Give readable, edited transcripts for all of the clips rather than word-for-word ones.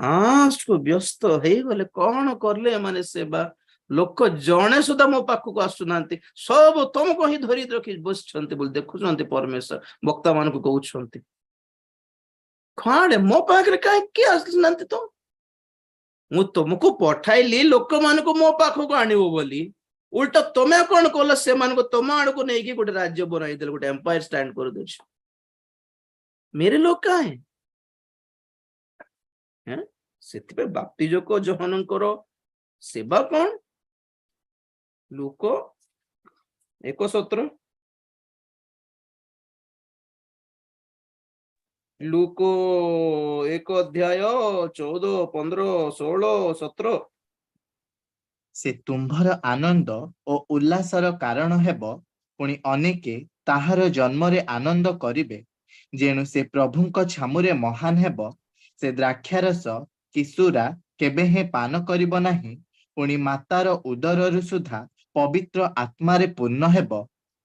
Last को व्यस्त हो गले कौन करले माने सेवा लोक जणे सुधा मो पाखक आसुनांती सब तुमको ही धरी रखी बसछंती बोल देखुछंती परमेश्वर वक्ता मान को कहउछंती खाड़े मो पाखरे काहे के आसुनांती तो मु तुमको पठाइली लोक मान को मो पाखक आनिबो बोली उल्टा तमे कौन कल से मान को तुम आड़ को नहीं कि गोटे राज्य बनाई देले गोटे एम्पायर स्टैंड कर दे मेरे लोग का है से बाप्तिज को जोहनकर सेवा कौन लूक 1:17 लूक 1:14, 15, 16, 17 से तुम्भर आनंद ओ उल्लासर कारण हेब पुणी अनेके ताहार जन्मरे आनंद करिवे जेणु से प्रभुंक छामुरे महान हेब से द्राक्षारस किशोरा केबे हे पान करिब नाही पुणी मातार उदररु सुधा पवित्र आत्मारे पूर्ण हेब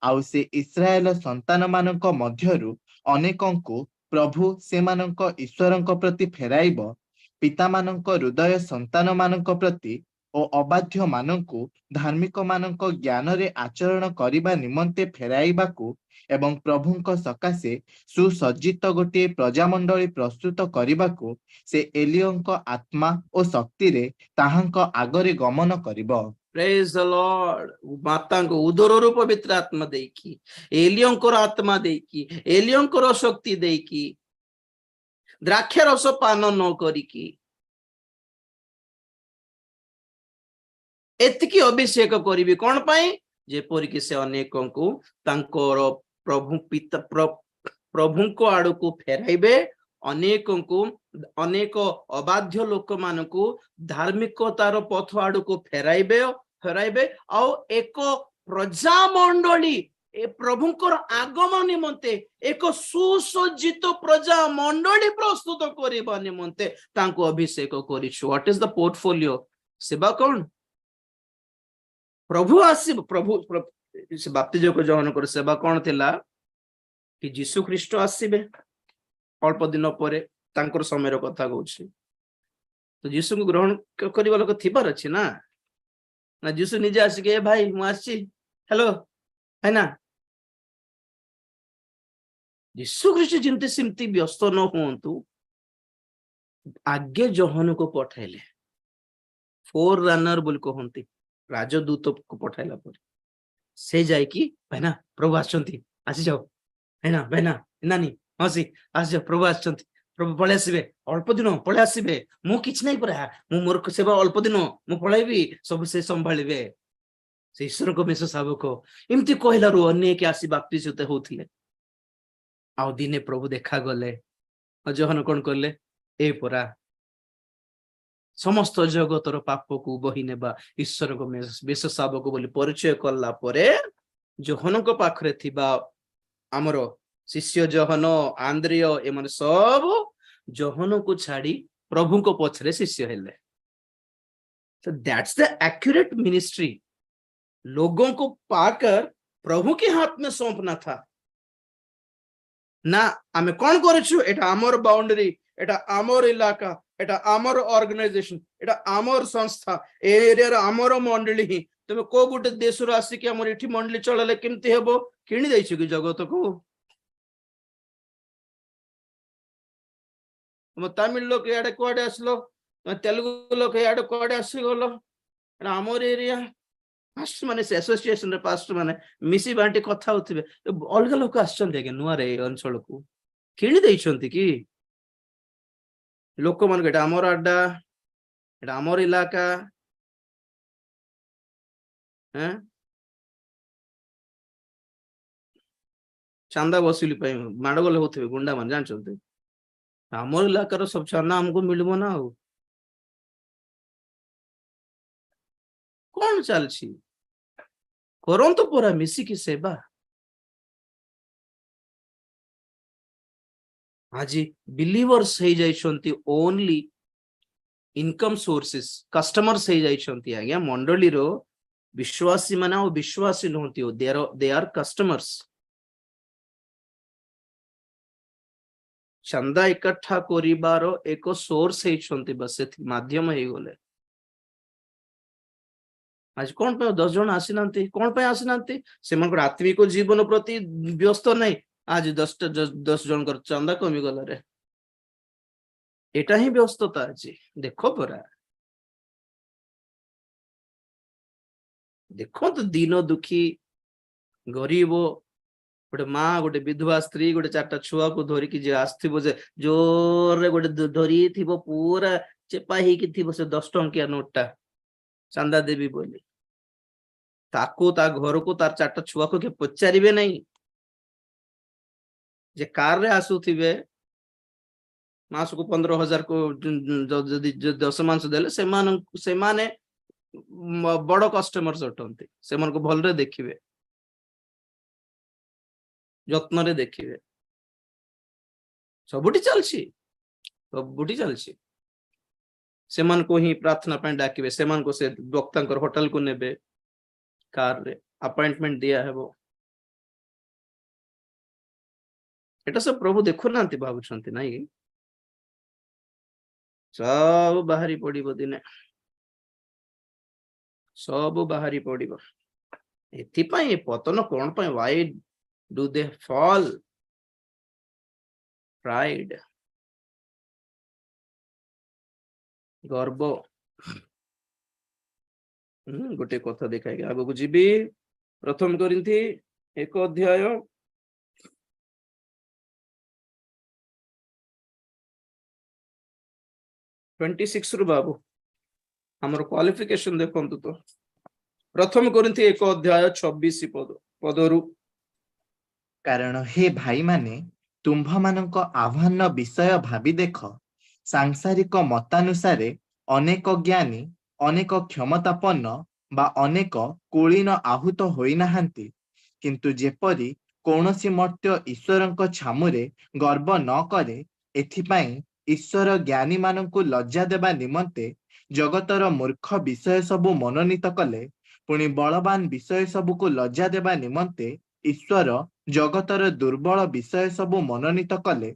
आउ से इस्राएल संतान मानक मध्यरु अनेकंकु प्रभु सेमानक ईश्वरंक प्रति फेराइब पिता मानक हृदय संतान मानक प्रति ओ अबाध्य मानकु धार्मिक मानक ज्ञान रे आचरण करिबा निमंते फेराइबाकू एवं प्रभुंक सकाशे सुसज्जित गोटे प्रजामंडली प्रस्तुत करिबाकू से एलियोंक आत्मा ओ शक्ति रे ताहांक आगरे गमन करिबो। प्रेज द लॉर्ड माता को उदर रूप पवित्र आत्मा देकी एलियोंकर आत्मा देकी एलियोंकर शक्ति देकी द्राक्षा रस पान न करिकी एतिकी अभिषेक करिबी कोन पाई जेपरिक से अनेकंकु तांकर प्रभु पिता प्रभु को आड़ को फेराइबे अनेकंकु अनेक अबाध्य लोक मानकु धार्मिकतार पथ आड़ को फेराइबे आ एक प्रजामंडली ए प्रभुंकर आगमन निमंते एक सुसज्जित प्रजामंडली प्रस्तुत करबा निमंते तांको अभिषेक करिछु। व्हाट इज द पोर्टफोलियो सेवा कौन प्रभु आसीब प्रभु से बाप्तिज को जहन कर सेवा कौन थिला कि जीशु ख्रीष्ट आसीबे अल्प दिन पर तांकर समय कथा कहूँ तो जीशु को ग्रहण करबा लोक थिबार अछि ना ना जीशु निजे आसिके ए भाई मु आसी हेलो है ना जीशु ख्रीष्ट जिंते सिमती व्यस्त न होंतु आगे जहन को पठाइले फोर रनर बोल कहंती राजदूत को पठाइला पर से जाय कि भाईना प्रभु आछंती आसी जाओ है ना भाईना नानी हसी आसी जाओ प्रभु आछंती प्रभु पळे आसीबे अल्प दिन पळे आसीबे मु किछ नै परा मु मोर सेवा अल्प दिन मु पळैबी सब से संभाळिबे से ईश्वर को मेष साबक एमती कहला रु अनेक आसी बाप्तिस्म होथिले आ दिने प्रभु देखा गले जहन कोन करले ए परा समस्त जगतर पाप को बही नेबा ईश्वर को बेश शावक बोली परिचय कला परे जहन को पाखरे थिबा आमर शिष्य जहन आंद्रिय एमन सब जहन को छाड़ी प्रभु को पछरे शिष्य हेले। So that's the accurate ministry लोगों को पाकर प्रभु के हाथ में सौंपना था ना आमे कौन करेछु एटा आमर बाउंड्री एटा आमर इलाका एटा आमर ऑर्गेनाइजेशन एटा आमर संस्था एरिया आमर मंडली ही तुम को गोटे देश रो आसी कि हमर इठी मंडली चलले केमती हेबो किनि दैछु कि जगत को तुम तमिल लोक याडे कोडे आसलो तेलुगु लोक याडे कोडे आसी गलो एटा आमर एरिया पास्ट माने से एसोसिएशन रे पास्ट माने मिसी बांटी कथा होथिबे अलग लोक आछन देगे नुआ रे अंचल को किनि दैछंती कि लोक मान के आमर अड्डा एटा आमर इलाका हैं चांदा वसूली पे माडगोल होथिबे गुंडा मान जानछंती आमर इलाका रो सब चांदा हमको मिलबो ना हो कौन चलछि करंतु पूरा मिसी की सेवा आज बिलीवर्स हे जाइछंती ओनली इनकम सोर्सेस कस्टमर्स हे जाइछंती आज्ञा मंडली रो विश्वासी माना ओ विश्वासी नहंती दे आर कस्टमर्स ଚାନ୍ଦା ଏକଠା କରିବାର ଏକ ସୋର୍ସ ହେଇଛନ୍ତି ବା ସେ ମାଧ୍ୟମ ହେଇଗଲେ। ଆଜି କଣ ପାଇଁ 10 ଜଣ ଆସିନାହାନ୍ତି? କଣ ପାଇଁ ଆସିନାହାନ୍ତି? ସେମାନଙ୍କର ଆତ୍ମିକ ଜୀବନ ପ୍ରତି ବ୍ୟସ୍ତ ନାହିଁ। ଆଜି 10 ଜଣଙ୍କର ଚାନ୍ଦା କମିଗଲା ରେ, ଏଟା ହିଁ ବ୍ୟସ୍ତତା ଅଛି। ଦେଖ ପରା, ଦେଖନ୍ତୁ ଦିନ ଦୁଃଖୀ ଗରିବ ଗୋଟେ ମା, ଗୋଟେ ବିଧବା ସ୍ତ୍ରୀ, ଗୋଟେ 4ଟା ଛୁଆକୁ ଧରିକି ଯେ ଆସିଥିବ, ଯେ ଜୋରରେ ଗୋଟେ ଧରିଥିବ, ପୁରା ଚେପା ହେଇକି ଥିବ ସେ 10 ଟଙ୍କିଆ ନୋଟଟା ଚାନ୍ଦା ଦେବି ବୋଲି, ତାକୁ ତା ଘରକୁ ତାର 4ଟା ଛୁଆକୁ କିଏ ପଚାରିବେ ନାହିଁ। ଯେ କାରରେ ଆସୁଥିବେ, ମାସକୁ 15,000 କୁ ଯଦି 10 ମାସ ଦେଲେ ସେମାନେ ବଡ କଷ୍ଟମର୍ସ ଅଟନ୍ତି। ସେମାନଙ୍କୁ ଭଲରେ ଦେଖିବେ, ଯତ୍ନରେ ଦେଖିବେ। ସବୁଠି ଚାଲିଛି, ସବୁଠି ଚାଲିଛି। ସେମାନଙ୍କୁ ହିଁ ପ୍ରାର୍ଥନା ପାଇଁ ଡାକିବେ, ସେମାନଙ୍କୁ ସେ ବକ୍ତାଙ୍କର ହୋଟେଲକୁ ନେବେ, କାରରେ ଆପଏଣ୍ଟମେଣ୍ଟ ଦିଆହେବ। ଏଟା ସବୁ ପ୍ରଭୁ ଦେଖୁନାହାନ୍ତି ଭାବୁଛନ୍ତି ନାଇଁ? ସବୁ ବାହାରି ପଡିବ ଦିନେ, ସବୁ ବାହାରି ପଡିବ। ଏଥିପାଇଁ ପତନ କଣ ପାଇଁ? why do they fall? pride, ଗର୍ବ। ଗୋଟେ କଥା ଦେଖାଇକି ଆଗକୁ ଯିବି। 1 Corinthy 1 ଅଧ୍ୟାୟ 26 ରୁ ବାବୁ ଆମର କ୍ୱାଲିଫିକେସନ ଦେଖନ୍ତୁ ତ। 1 Corinthy 1 ଅଧ୍ୟାୟ 26 ପଦରୁ। କାରଣ ହେ ଭାଇମାନେ, ତୁମ୍ଭମାନଙ୍କ ଆହ୍ୱାନ ବିଷୟ ଭାବି ଦେଖ, ସାଂସାରିକ ମତାନୁସାରେ ଅନେକ ଜ୍ଞାନୀ, ଅନେକ କ୍ଷମତାପନ୍ନ ବା ଅନେକ କୁଳୀନ ଆହୁତ ହୋଇନାହାନ୍ତି। କିନ୍ତୁ ଯେପରି କୌଣସି ମର୍ତ୍ତ୍ୟ ଈଶ୍ୱରଙ୍କ ଛାମୁରେ ଗର୍ବ ନ କରେ, ଏଥିପାଇଁ ଈଶ୍ୱର ଜ୍ଞାନୀମାନଙ୍କୁ ଲଜ୍ଜା ଦେବା ନିମନ୍ତେ ଜଗତର ମୂର୍ଖ ବିଷୟ ସବୁ ମନୋନୀତ କଲେ। ପୁଣି ବଳବାନ ବିଷୟ ସବୁକୁ ଲଜ୍ଜା ଦେବା ନିମନ୍ତେ ଈଶ୍ୱର ଜଗତର ଦୁର୍ବଳ ବିଷୟ ସବୁ ମନୋନୀତ କଲେ।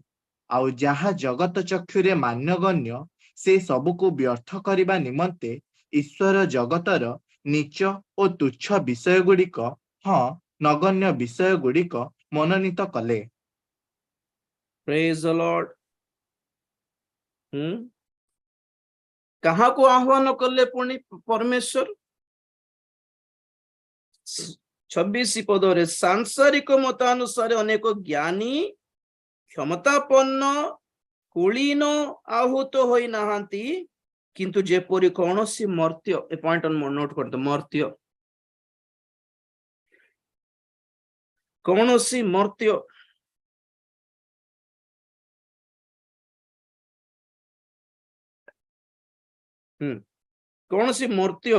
ଆଉ ଯାହା ଜଗତ ଚକ୍ଷୁରେ ମାନ୍ୟଗଣ୍ୟ, ସେ ସବୁକୁ ବ୍ୟର୍ଥ କରିବା ନିମନ୍ତେ ଈଶ୍ୱର ଜଗତର ନୀଚ ଓ ତୁଚ୍ଛ ବିଷୟ ଗୁଡ଼ିକ, ହଁ ନଗଣ୍ୟ ବିଷୟ ଗୁଡ଼ିକ ମନୋନୀତ କଲେ। ପ୍ରେଜ ଦ ଲର୍ଡ। କାହାକୁ ଆହ୍ୱାନ କଲେ ପୁଣି ପରମେଶ୍ୱର? 26 ପଦରେ, ସାଂସାରିକ ମତାନୁସାରେ ଅନେକ ଜ୍ଞାନୀ, କ୍ଷମତାପନ୍ନ, କୁଳୀନ ଆହୁତ ହୋଇନାହାନ୍ତି। କିନ୍ତୁ ଯେପରି କୌଣସି ମର୍ତ୍ତ୍ୟ, ଏ ପଏଣ୍ଟ ନୋଟ କରନ୍ତୁ, ମର୍ତ୍ତ୍ୟ, କୌଣସି ମର୍ତ୍ତ୍ୟ କୌଣସି ମର୍ତ୍ତ୍ୟ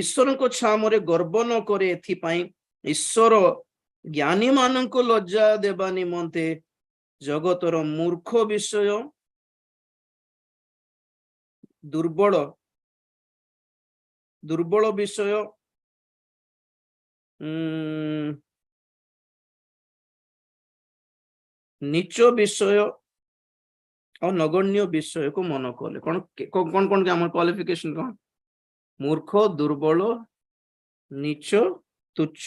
ଈଶ୍ୱରଙ୍କ ଛାମରେ ଗର୍ବ ନ କରେ। ଏଥିପାଇଁ ଈଶ୍ୱର ଜ୍ଞାନୀ ମାନଙ୍କୁ ଲଜ୍ଜା ଦେବା ନିମନ୍ତେ ଜଗତର ମୂର୍ଖ ବିଷୟ, ଦୁର୍ବଳ ବିଷୟ, ନୀଚ ବିଷୟ ଆଉ ନଗଣ୍ୟ ବିଷୟକୁ ମନ କଲେ। କଣ କଣ ଆମର କ୍ୱାଲିଫିକେସନ କଣ? ମୂର୍ଖ, ଦୁର୍ବଳ, ନୀଚ, ତୁଚ୍ଛ,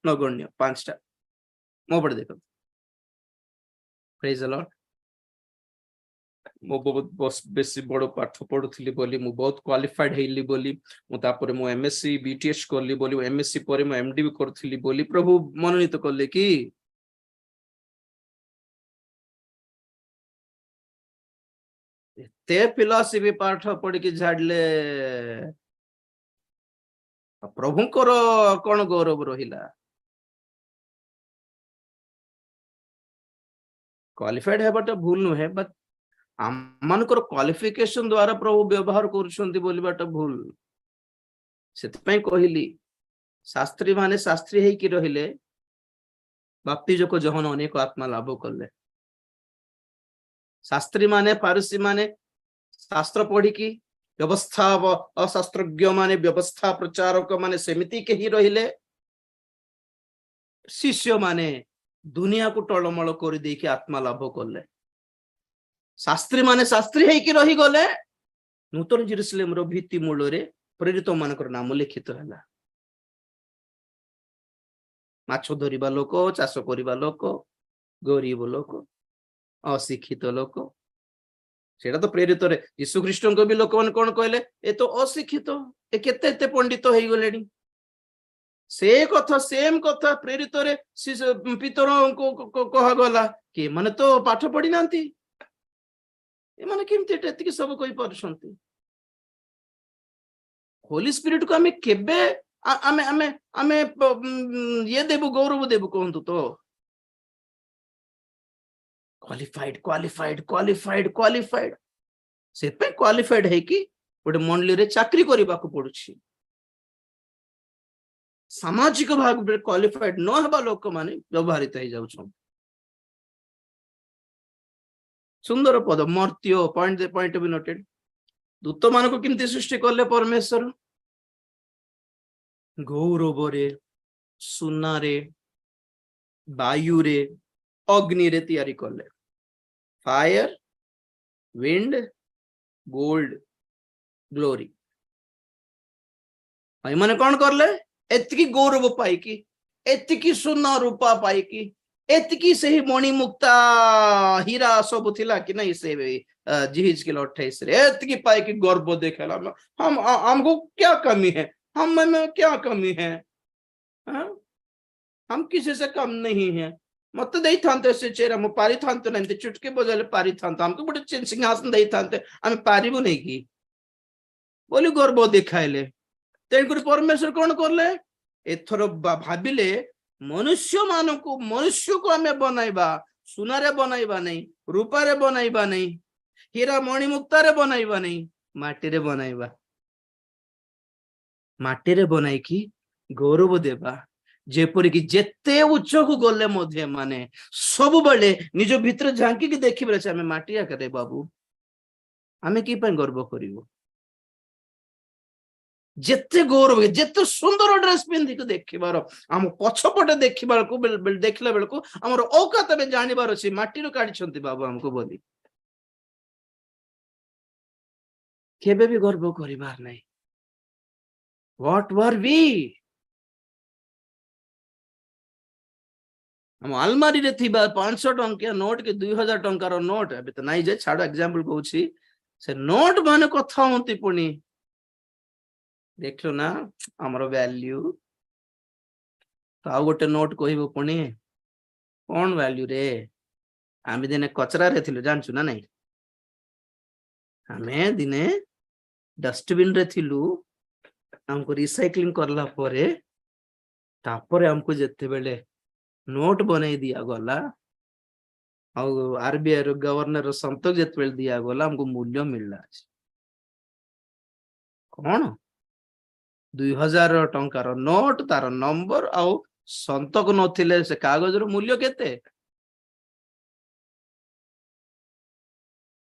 ନଗଣ୍ୟ, 5ଟା। ମୋ ପଟେ ଦେଖନ୍ତୁ। ପ୍ରେଜ ଦ ଲର୍ଡ। ମୁଁ ବହୁତ ବେଶୀ ବଡ ପାଠ ପଢୁଥିଲି ବୋଲି, ମୁଁ ବହୁତ କ୍ୱାଲିଫାଇଡ ହେଇଲି ବୋଲି, ମୁଁ ତାପରେ ମୁଁ MSc BTS କଲି ବୋଲି, MSc ପରେ ମୁଁ MD ବି କରିଥିଲି ବୋଲି ପ୍ରଭୁ ମନୋନୀତ କଲେ କି? ଏତେ ଫିଲସଫି ପାଠ ପଢିକି ଛାଡିଲେ ପ୍ରଭୁଙ୍କର କଣ ଗୌରବ ରହିଲା? କ୍ୱାଲିଫାଇଡ ହେବାଟା ଭୁଲ ନୁହେଁ, ବଟ୍ ଆମମାନଙ୍କର କ୍ୱାଲିଫିକେସନ ଦ୍ୱାରା ପ୍ରଭୁ ବ୍ୟବହାର କରୁଛନ୍ତି ବୋଲିବାଟା ଭୁଲ। ସେଥିପାଇଁ କହିଲି, ଶାସ୍ତ୍ରୀ ମାନେ ଶାସ୍ତ୍ରୀ ହେଇକି ରହିଲେ, ବାପ୍ତିଜକ ଯୋହନ ଅନେକ ଆତ୍ମା ଲାଭ କଲେ। ଶାସ୍ତ୍ରୀ ମାନେ, ଫାରିସୀ ମାନେ ଶାସ୍ତ୍ର ପଢିକି, ବ୍ୟବସ୍ଥା ଅଶାସ୍ତ୍ରଜ୍ଞ ମାନେ, ବ୍ୟବସ୍ଥା ପ୍ରଚାରକ ମାନେ ସେମିତି କେହି ରହିଲେ। ଶିଷ୍ୟ ମାନେ ଦୁନିଆକୁ ଟଳମଳ କରିଦେଇକି ଆତ୍ମା ଲାଭ କଲେ। शास्त्री माने शास्त्री ହେଇକି ରହିଗଲେ नूतन जेरुसलेम रो भित्ति मूଳରେ प्रेरित मानकर नाम लिखित ହେଲା। माछ धरिबा लोक, चाष करिबा लोक, गरीब लोक, अशिक्षित लोक, सेटा तो प्रेरित रे यीशु ख्रीष्टन को भी लोक मन कोन कहले ए तो अशिक्षित, ए केते एते पंडित होई गलेनी। से कथा सेम कथा प्रेरित रे पितर को कहा गला कि माने तो पाठ पढ़ी नांती, ए माने केमते एतिकी सब कहि परछंती। होली स्पिरिट को हमें केबे आमे आमे आमे ये देबु गौरव देबु कहंतु तो क्वालिफाइड क्वालिफाइड क्वालिफाइड क्वालिफाइड से पे क्वालिफाइड है कि गोटे मंडली रे चाकरी करबा को पड़ुछि। सामाजिक भाग में क्वालिफाइड न हेबा लोक माने व्यवहारित हो जाउछन। सुंदर पद मर्त्य पॉइंट बी नोटेड। दूत मान को किमती सृष्टि कले परमेश्वर गौरव रे, सुना रे, वायु रे, अग्नि रे तैयारी कले। Fire, wind, gold, glory. माने कौन करले एतिकी गौरव पाइकी, एतिकी सुना रूपा पाइकी, एतिकी सही मणि मुक्ता हीरा सब थिला कि नहीं से जिहिज के 28 रे एतिकी पाइकी गर्व देखेला। हम हमको क्या कमी है, हम में क्या कमी है, हम किसी से कम नहीं है। मत दे थांते से चेहरा मु पारी थांते नहीं चुटके बजाले पारी थांते हमको गोटे सिंहासन दे थांते हम पारिबु नहीं की बोली गर्व देखाइले। तेणुकर परमेश्वर कौन करले एथर भाविले मनुष्य मानकु मनुष्य को आमे बनाइबा, सुनारे बनाइबा नहीं, रूपारे बनाइबा नहीं, हीरा मणि मुक्तारे बनाइबा नहीं, माटीरे बनाइबा। माटीरे बनाई की गौरव देबा जेपरि जेते उच्च को गले मध्य माने सब बेले निज भीतर झांकी की देखिबे से हमें माटी आके बाबू हमें की पे गर्व करिवो। जेते गौरव जेते सुंदर ड्रेस पिंधि को देखिबार हम पछपटे देखिबार को देखला बेल को हमर औकात में जानिबार अछि माटी रो काढी छंती बाबू हमको बोली केबे भी गर्व करिबार नहीं। व्हाट वर वी हम अलमारी रे थिबा 500 टंकिया नोट के 2000 टंकार नोट अबे तो नहीं जे छाड़ एग्जांपल कहूची से नोट माने कथा होंती पुनी देखलो ना हमर वैल्यू तो आ गोटे नोट कहबो पुनी कोन वैल्यू रे आमे दिने कचरा रे थिलु जानछु ना नहीं हमें दिने डस्टबिन रे थिलु हमको रिसाइक्लिंग करला परे तापरे हमको जत्ते बेले नोट बने दिया गला आरबीआई रो गवर्नर संतक जत्ते दिया गला हमको मूल्य मिलला कौन 2000 टंकार नोट तार नंबर आउ संतक नथिले से कागज रो मूल्य केते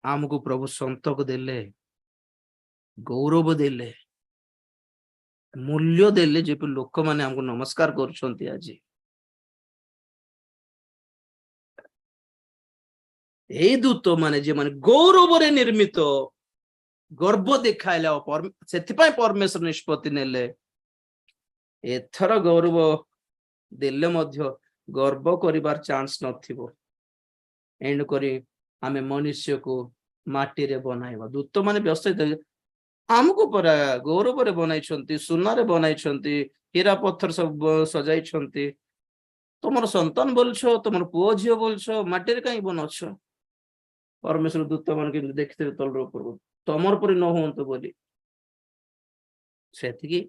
हमको प्रभु संतक देले गौरव देले मूल्य देले जे लोक माने हमको नमस्कार करछंती आज ए दूत माने जे माने गौरव रे निर्मित गर्व देखाइला सेथिपाई परमेश्वर निष्पत्ति नेले एथर गौरव देले मध्य गर्व करिबार चांस नथिबो एंड करी आमे मनुष्य को माटी रे बनाइबा दूत माने व्यस्त हमको परा गौरव रे बनाई छंती सुना रे बनाई छंती हीरा पत्थर सब सजाई छंती तुमर संतान बोलछो तुमर पुओ झियो बोलछो माटी रे काई बनछो परमेश्वर दूत मान के देखते तल रो ऊपर तमर पर न होंतो बोली सेतिकी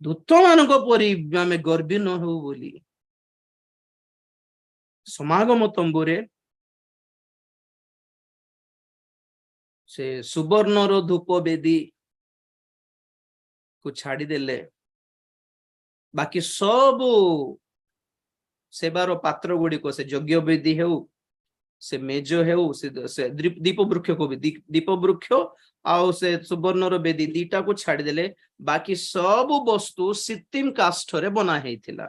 दूत मान को परी आमे गर्वी न हो बोली समागम तंबुरे से सुवर्ण रो धूप वेदी को छाड़ी देले बाकी सब सेवार पात्र गुड़ी को से यज्ञ वेदी हेउ से मेज हेउ से दीप वृक्ष को भी दीप वृक्ष आउ से सुवर्ण रो वेदी दीटा को छाड़ी देले बाकी सब वस्तु सित्तिम काष्ठ रे बना हेइथिला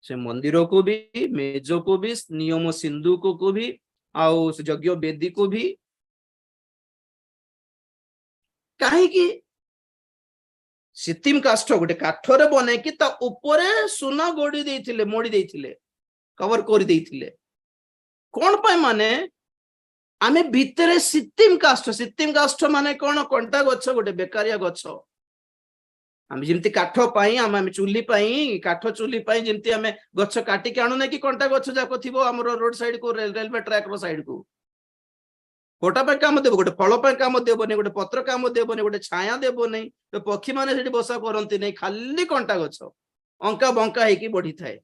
से मंदिर को भी, मेज को भी, नियम सिंधुक को भी, आउ से यज्ञ वेदी को भी। कहीं सितिम काष्ठ गोटे काठरे बनैकी ता ऊपरे सुना गोड़ी देइथिले, मोड़ी देइथिले, कवर कर देइथिले। कोन पाई माने आमे भितरे सितिम काष्ठ माने कोन? कंटा गछ, गोटे बेकारिया गछ। आमे जेमती काठ पाई, आमे चुल्ली पाई, काठ चुल्ली पाई जेमती आमे गछ काटी के आनु नै कि कंटा गछ जाको थिबो हमरो रोड साइड को, रेलवे ट्रैक रो साइड को। कोटा पे काम देबो, गोटे फल पे काम देबो नै, गोटे पत्र काम देबो नै, गोटे छाया देबो नै, तो पक्षी माने सेठी बसा करंती नै, खाली कंटा गछ अंका बंका हेकी बढ़ी थाए।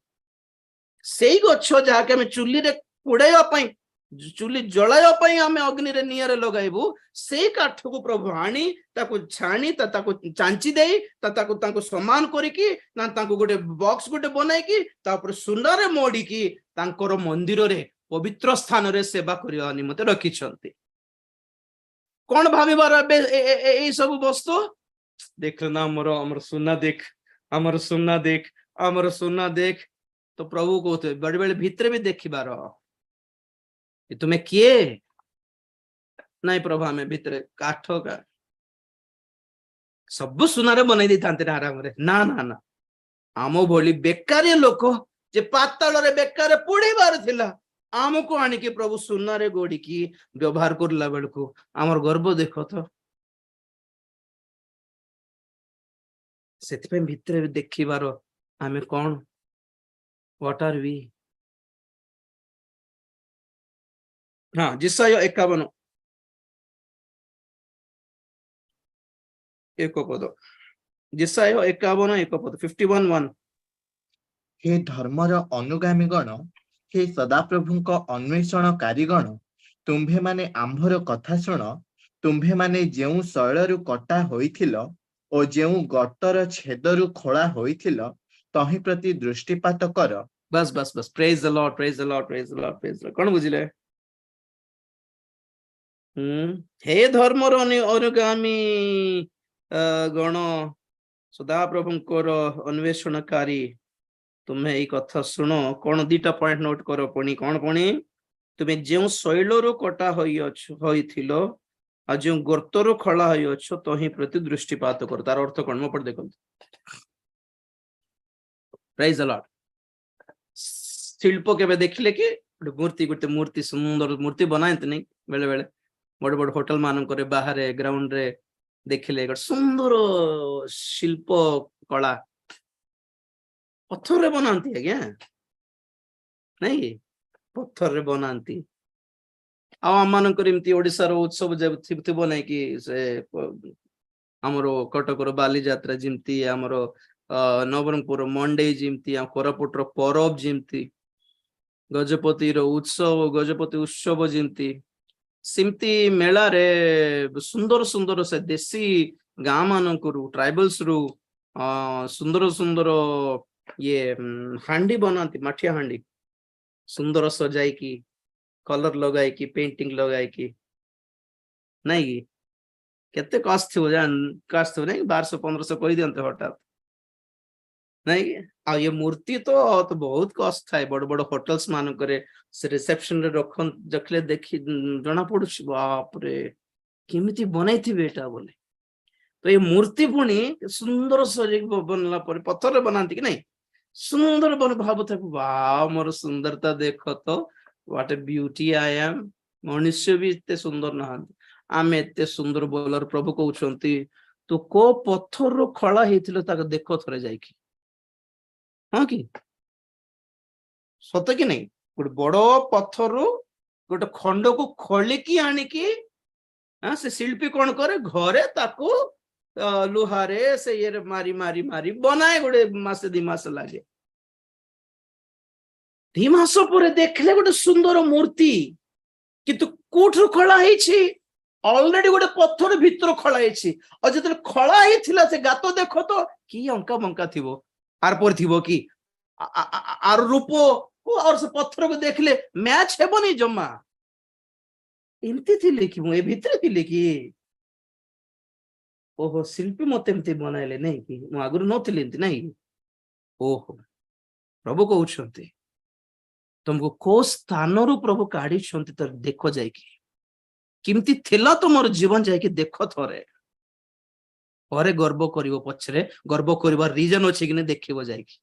सेई गछ जहा के आमे चुल्ली रे पुड़ाइबा पई, चुल्ली जलाइबा पई आमे अग्नि रे निया रे लगाइबु, सेई काठ को प्रभु आनी ताको छाणी ताको चांची देई ताको ताको समान करिकी ना ताको गोटे बॉक्स गोटे बनाई की तापर सुना रे मोड़ी की तांकर मंदिर रे पवित्र स्थान रे सेवा करिया निमते रखिछंती। कौन भाविबार ए सब वस्तु देख ना, हमर सुना देख, हमर सुना देख, हमर सुना देख। तो प्रभु कहते बड़े बड़े भितर भी देखिबार तुम्हें किए नहीं प्रभु, हमें भितर काठ का सब सुनारे बनई दी थांते आराम रे। ना ना ना, आम भली बेकारी लोक जे पाताल रे बेकार पुड़ीबार थिला, आमको आनिकी प्रभु सुनारे गोड़ी की व्यवहार करला बेलको आमर गर्व देख तो। सेति भितर देखिबार आमे कौन, व्हाट आर वी। हाँ, जिसाय 51 एक पद, जिसाय 51 एक पद 51:1। हे धर्मर अनुगामी गण, हे सदाप्रभुଙ୍କ अन्वेषणकारी गण, तुम्भे माने आंभर कथा शुण। तुम्भे माने जेउ शैलरु कटा होइथिल ओ जेउ गर्तर छेदरु खोला होइथिल, तहि प्रति दृष्टिपात कर। बस बस बस, praise the Lord, praise the Lord, praise the Lord, praise the Lord. कौन बुझिले? हे धर्मर अनुगामी गण, सदा प्रभुंकर अन्वेषणकारी, तुम्हें यही कथा शुण। कौन दीटा पॉइंट नोट करो पुणी, कौन पुणी? तुम्हें जो शैलरु कटा होइथिल आ जो गर्तरु खला होइछ, तहि प्रति दृष्टिपात करो। तार अर्थ कौन? मो पर देखो, प्रेज द लॉर्ड। शिल्प केबे देखले कि मूर्ति, गोटे मूर्ति, सुंदर मूर्ति बनाते नहीं बेले बेले बड़ बड़ होटल मान करे बाहर ग्राउंड रे देखले गोटे सुंदर शिल्प कला पत्थर रे बनाती आज्ञा, नहीं पत्थर रे बनाती। आम एमती ओडिशार उत्सव जब थिबो नहीं कि से आमर कटकर बाली यात्रा जिमती, आमर नवरंगपुर मंडे जिमती, कोरापुटर परब जिमती, गजपति उत्सव, गजपति उत्सव जिमती, सिमती मेला रे सुंदर सुंदर से देसी गाँ मानक ट्राइबल्स रु सुंदर सुंदर ये हांडी बनाती, माठिया हांडी सुंदर सजाई की, कलर लगाई की, पेंटिंग लगाई की, नहीं कि केते कस्ट थो जान, कस्ट थो नहीं 1200-1500 कही दियंते हठात, नहीं आ ये मूर्ति तो बहुत कस्ट थाए। बड़ बड़ होटल्स मान करे से रिसेप्शन रे रखन जखले देखि जना पड़ुछ, बाप रे केमिति बनाइथिबे एटा बोले। तो ये मूर्ति पुणी सुंदर सजे बनला पर पत्थर रे बनांती कि नहीं, सुंदर बन भाव था, वाह मोर सुंदरता देखो तो, what A beauty I am. मनुष्य भी इतने सुंदर नहांती, आमे इतने सुंदर बोलर प्रभु कहउछंती तो को पत्थर रो खळा हेथिलो ताके देखो थरे जाईकी। हाँ कि सत कि नहीं, गोटे बड़ पत्थर गोटे खंड को खलिकी आनिकी से शिल्पी कौन करे घरे ताको लुहारे से ये मारी मारी मारी बनाए, गोटे मासे 2 मास लगे। 2 मास पर देखले गोटे सुंदर मूर्ति, किंतु कोठर खळा हेछि ऑलरेडी गोटे पत्थर भीतर खळा हेछि। और जते खळा हेथिला से गात देखो तो की अंका बंका थिबो, आर पर थिबो कि आर रूप और से पत्थर को देखले मैच हेबनी जम्मा। एमती थिले कि मु ए भीतर थिले कि ओहो शिल्पी मते एमती बनाइले नहीं कि मु आगुर नथिले एमती नहीं। ओहो प्रभु कहउछंती तुमको को स्थानरू प्रभु काढिछंती तो देखो जाइकी किमती थिला तुमर जीवन जाइकी देखो थरे परे गर्व करिवो पछरे गर्व करिवार रीजन अछि कि ने देखिबो जाइकी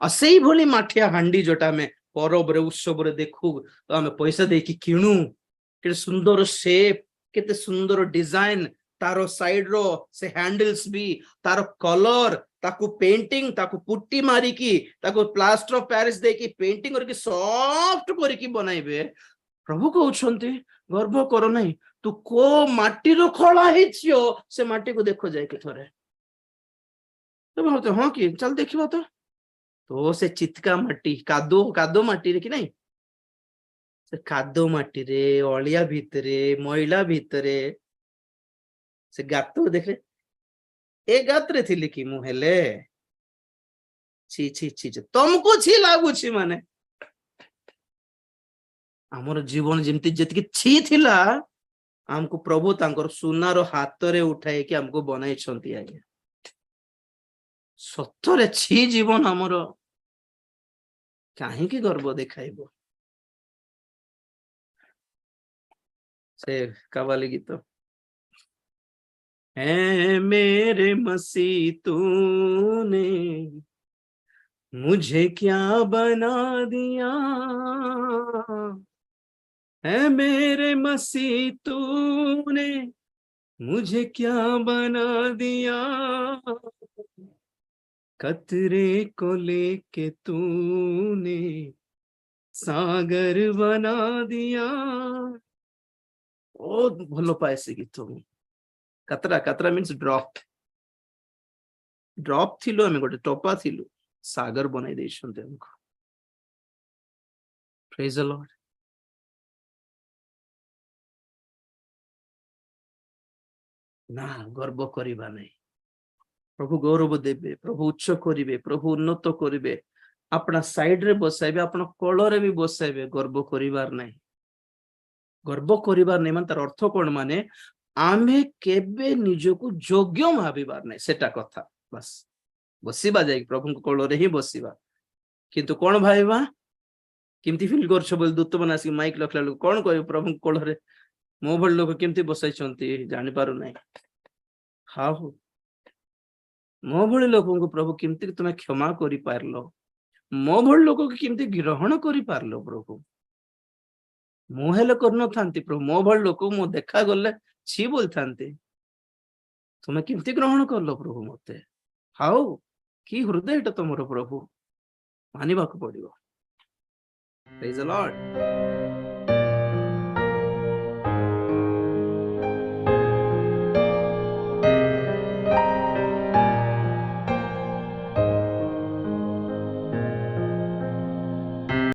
आ सेई भली माठिया हांडी जोटा में परब रे उत्सव रे देखू तो आमे पैसा देकी किणु के सुंदर शेप केते सुंदर डिजाइन तारो साइड रो से हैंडल्स भी तारो कलर ताकू पेंटिंग ताकू पुट्टी मारी की ताकू प्लास्टर ऑफ पेरिस देकी पेंटिंग करके सॉफ्ट करके बनाइबे प्रभु कहउछंती गर्व करो नहीं तू को माटी रो खळा हिचियो से माटी को देखो जाय के थरे तो बोलते हां कि चल देखिबा तो से चितका माटी कादो कादो माटी रे कि नहीं से कादो माटी रे अलिया भितरे मैला भितरे से गातो देखे ए गात्रे थिली कि मु हेले छी छी छी तुमको छी लागू छी माने हमर जीवन जेमती जति छी थिला हमको प्रभु तांकर सुनार हाथ रे उठाए कि हमको बनाई छंती आगे सत्तरे छी जीवन हमर काहे की गर्व देखाइबो से कवाली गीत है मेरे मसीह तूने मुझे क्या बना दिया है मेरे मसीह तूने मुझे क्या बना दिया कतरे को लेके तूने सागर बना दिया ओ भलो पाए से गीत कतरा कतरा मीन्स ड्रॉप ड्रॉप थिलो हमें गोटे टोपा थिलो सागर बनाई देछन्ते हमको प्रेज द लॉर्ड ना गर्व करिबा नहीं प्रभु गौरव देबे प्रभु उच्च करिवे प्रभु उन्नत करिवे अपना साइड रे बसाइबे अपना कोल रे भी बसाइबे गर्व करिवार नहीं गर्व करिवार नहीं मान तार अर्थ कोन माने आमे केबे निजको योग्य भाबिबार नहीं सेटा कथा बस बसिबा जाय प्रभु को कोल रे ही बसिबा किंतु कोन भाइबा किमती फील करछ बोल दूत बनासी माइक लखला लोग कोन कहबे प्रभु को कोल रे मो भल लोग किमती बसाई छंती जानि पारु नहीं हाउ मो भली लोक को प्रभु किमती तुम क्षमा करि पारलो मो भली लोक को किमती ग्रहण करि पारलो प्रभु मो हेले करन थांती प्रभु मो भली लोक मो देखा गले छी बोल थांती तुम किमती ग्रहण करलो प्रभु मते हाउ की हृदय एटा तुमरो प्रभु मानिबा को पड़िबो प्रेज द लॉर्ड